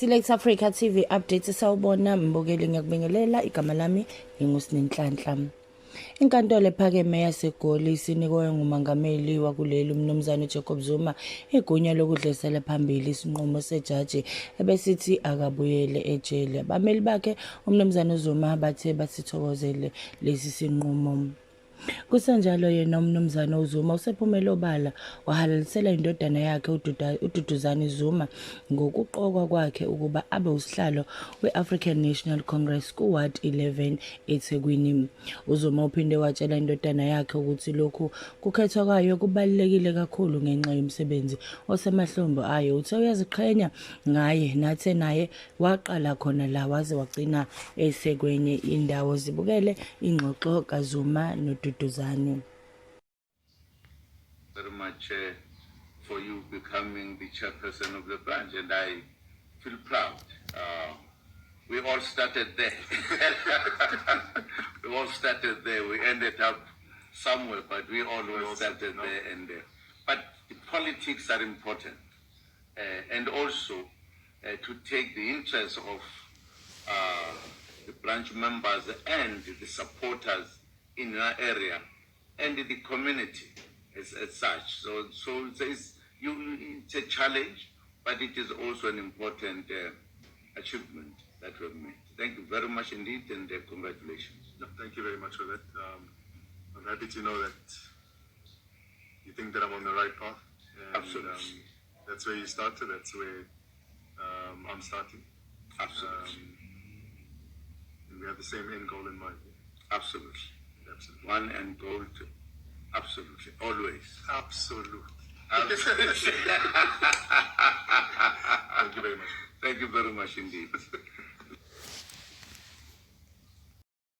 Select Africa TV update sawubona mbukeli ngiyakubingelela igama lami ngingusNenhlanhla. Inkantolo ephakeme yaseGoli isinikwe ngumongameli wakuleli umnumzane Jacob Zuma igunya lokudlulisela phambili isinqumo sejaji ebesithi akabuyele ejele. Abameli bakhe umnumzane Zuma bathe basithokozele lesi sinqumo. Kusenjalo yena umnumzane uZuma usephumele obala wahalalisela indodana yakhe uDuduzane Zuma ngokuqokwa kwakhe ukuba abe usihlalo we-African National Congress kuWard 11 eThekwini. uZuma uphinde watshela indodana yakhe ukuthi lokhu kukhethwa kwayo kubalulekile kakhulu ngenxa yomsebenzi osemahlombe ayo. Uthe uyaziqhenya ngaye nathe naye waqala khona la waze wagcina esekwenye indawo. Zibukele ingxoxo kaZuma noDuduzane. Very much for you becoming the chairperson of the branch, and I feel proud. We all started there. We all started there. We ended up somewhere, but we always started there. And but the politics are important, and also to take the interests of the branch members and the supporters in our area and the community as such. So it's a challenge, but it is also an important achievement that we've made. Thank you very much indeed, and congratulations. No, thank you very much for that. I'm happy to know that you think that I'm on the right path. And, Absolutely. That's where you started. That's where I'm starting. Absolutely. And we have the same end goal in mind. Absolutely. Absolutely. One end goal to absolutely, always. Absolutely. Absolutely. Thank you very much. Thank you very much indeed.